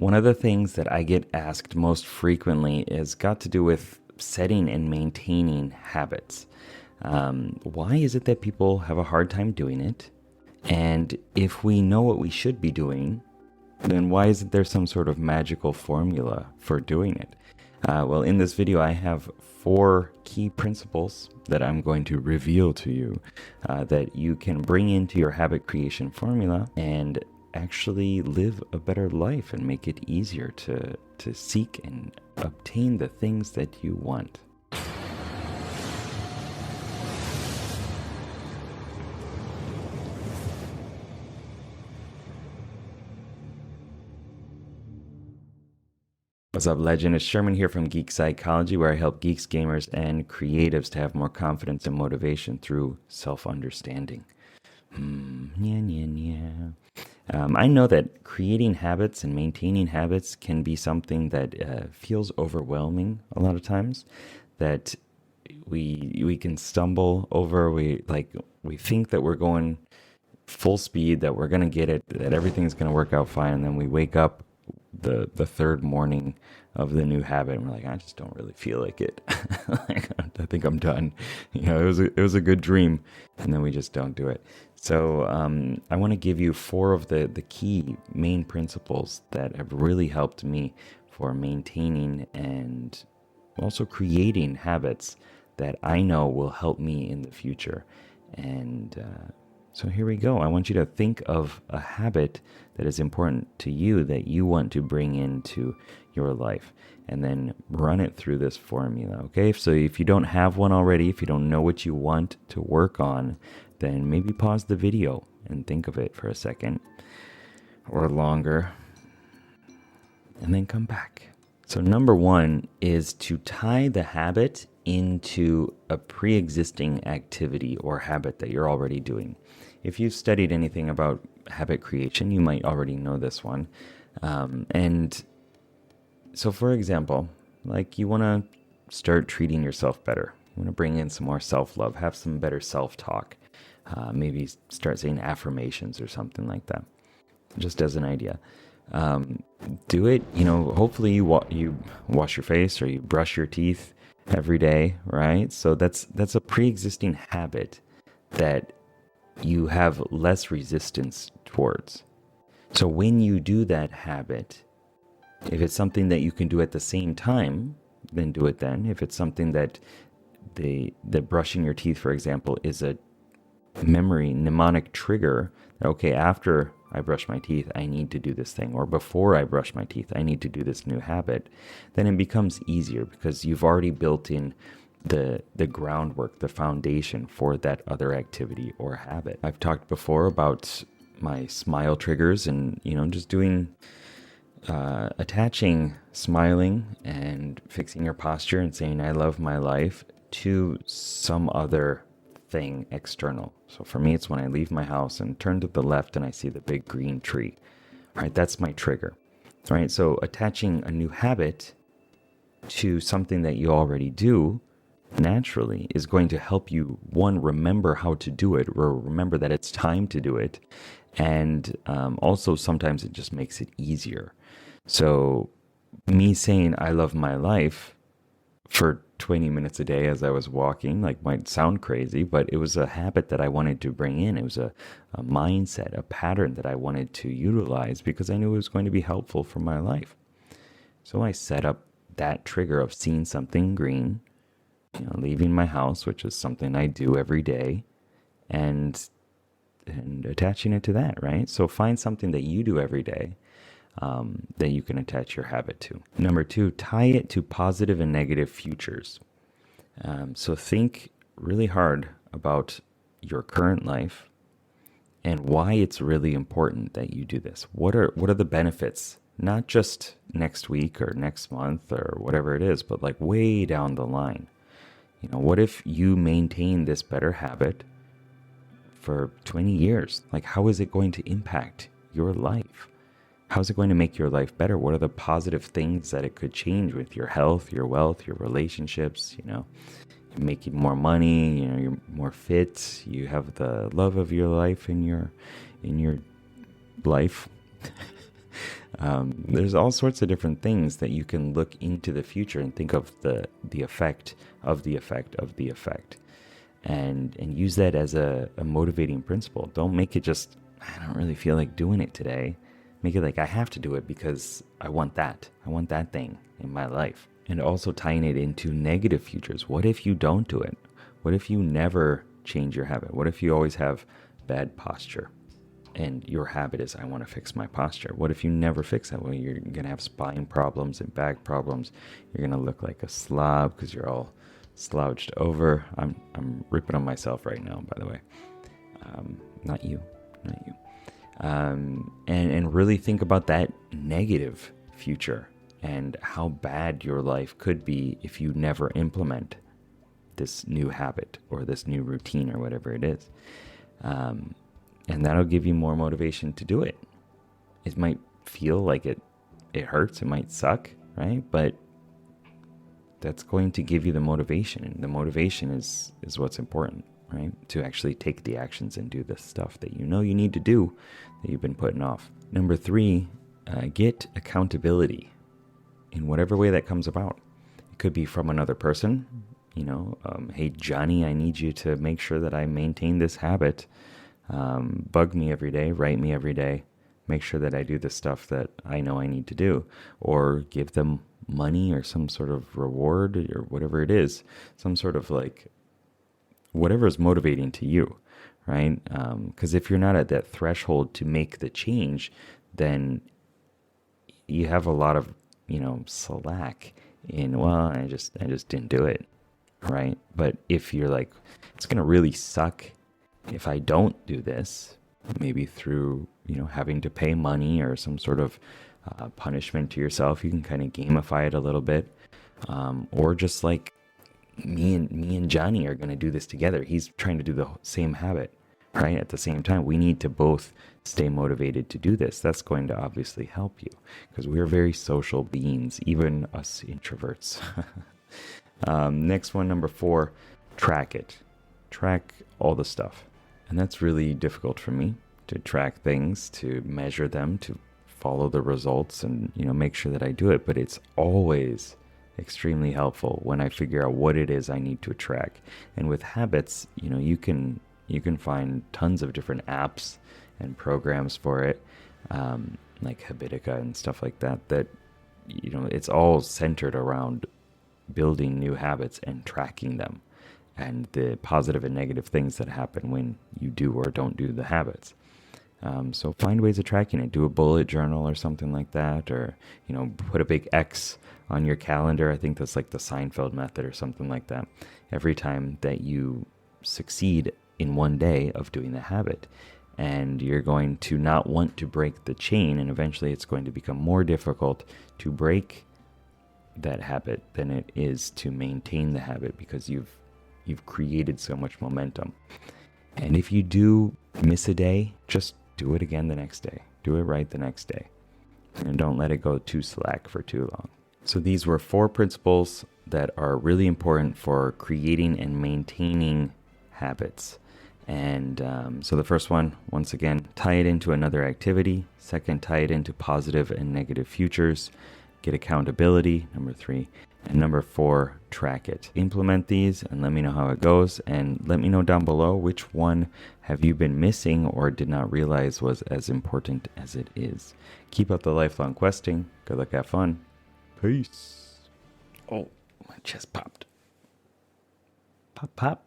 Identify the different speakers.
Speaker 1: one of the things that I get asked most frequently is got to do with setting and maintaining habits. Why is it that people have a hard time doing it? And if we know what we should be doing, then why isn't there some sort of magical formula for doing it? Well, in this video, I have 4 key principles that I'm going to reveal to you that you can bring into your habit creation formula and actually live a better life and make it easier to seek and obtain the things that you want. What's up, legend? It's Sherman here from Geek Psychology, where I help geeks, gamers, and creatives to have more confidence and motivation through self-understanding. I know that creating habits and maintaining habits can be something that feels overwhelming a lot of times, that we can stumble over. We think that we're going full speed, that we're going to get it, that everything's going to work out fine, and then we wake up the third morning of the new habit and we're like, I just don't really feel like it. I think I'm done. It was a good dream, and then we just don't do it. So I want to give you 4 of the key main principles that have really helped me for maintaining and also creating habits that I know will help me in the future. And so here we go. I want you to think of a habit that is important to you that you want to bring into your life, and then run it through this formula, okay? So if you don't have one already, if you don't know what you want to work on, then maybe pause the video and think of it for a second or longer, and then come back. So number 1 is to tie the habit into a pre-existing activity or habit that you're already doing. If you've studied anything about habit creation, you might already know this one. And so, for example, like you want to start treating yourself better. You want to bring in some more self-love, have some better self-talk. Maybe start saying affirmations or something like that, just as an idea. Do it, hopefully you wash your face or you brush your teeth every day, right? So that's a pre-existing habit that you have less resistance towards. So when you do that habit, if it's something that you can do at the same time, then do it then. If it's something that the brushing your teeth, for example, is a mnemonic trigger, that, okay, after I brush my teeth, I need to do this thing, or before I brush my teeth, I need to do this new habit, then it becomes easier because you've already built in the groundwork, the foundation for that other activity or habit. I've talked before about my smile triggers and, just doing, attaching smiling and fixing your posture and saying, I love my life, to some other thing external. So for me, it's when I leave my house and turn to the left and I see the big green tree, right? That's my trigger, right? So attaching a new habit to something that you already do naturally is going to help you, one, remember how to do it, or remember that it's time to do it. And also sometimes it just makes it easier. So me saying I love my life for 20 minutes a day as I was walking, might sound crazy, but it was a habit that I wanted to bring in. It was a mindset, a pattern that I wanted to utilize because I knew it was going to be helpful for my life. So I set up that trigger of seeing something green, leaving my house, which is something I do every day, and attaching it to that, right? So find something that you do every day that you can attach your habit to. Number 2, tie it to positive and negative futures. So think really hard about your current life and why it's really important that you do this. What are the benefits? Not just next week or next month or whatever it is, but way down the line. What if you maintain this better habit for 20 years? How is it going to impact your life? How's it going to make your life better? What are the positive things that it could change with your health, your wealth, your relationships? You make you more money, you're more fit, you have the love of your life in your life. There's all sorts of different things that you can look into the future and think of the effect of the effect of the effect, and use that as a motivating principle. Don't make it just, I don't really feel like doing it today. Make it like, I have to do it because I want that thing in my life. And also tying it into negative futures. What if you don't do it? What if you never change your habit? What if you always have bad posture and your habit is, I want to fix my posture? What if you never fix that? Well, you're going to have spine problems and back problems. You're going to look like a slob because you're all slouched over. I'm ripping on myself right now, by the way. Not you. And really think about that negative future and how bad your life could be if you never implement this new habit or this new routine or whatever it is. And that'll give you more motivation to do it. It might feel like it hurts, it might suck, right? But that's going to give you the motivation, and the motivation is what's important, right? To actually take the actions and do the stuff that you know you need to do that you've been putting off. Number 3, get accountability in whatever way that comes about. It could be from another person, hey, Johnny, I need you to make sure that I maintain this habit. Bug me every day, write me every day, make sure that I do the stuff that I know I need to do, or give them money or some sort of reward or whatever it is, some sort of like whatever is motivating to you, right? Because if you're not at that threshold to make the change, then you have a lot of, slack in, well, I just didn't do it, right? But if you're like, it's going to really suck if I don't do this, maybe through, having to pay money or some sort of punishment to yourself, you can kind of gamify it a little bit. Or just like me and Johnny are going to do this together. He's trying to do the same habit, right? At the same time, we need to both stay motivated to do this. That's going to obviously help you because we're very social beings, even us introverts. Next one, number 4, track it. Track all the stuff. And that's really difficult for me, to track things, to measure them, to follow the results and, make sure that I do it. But it's always extremely helpful when I figure out what it is I need to track. And with habits, you can find tons of different apps and programs for it, like Habitica and stuff like that, it's all centered around building new habits and tracking them and the positive and negative things that happen when you do or don't do the habits. So find ways of tracking it. Do a bullet journal or something like that, or, put a big X on your calendar. I think that's like the Seinfeld method or something like that. Every time that you succeed in one day of doing the habit, and you're going to not want to break the chain, and eventually it's going to become more difficult to break that habit than it is to maintain the habit, because you've created so much momentum. And if you do miss a day, just do it again the next day. Do it right the next day. And don't let it go too slack for too long. So these were 4 principles that are really important for creating and maintaining habits. And so the first one, once again, tie it into another activity. Second, tie it into positive and negative futures. Get accountability, number 3. And number 4, track it. Implement these and let me know how it goes. And let me know down below which one have you been missing or did not realize was as important as it is. Keep up the lifelong questing. Good luck, have fun. Peace. Oh, my chest popped. Pop, pop.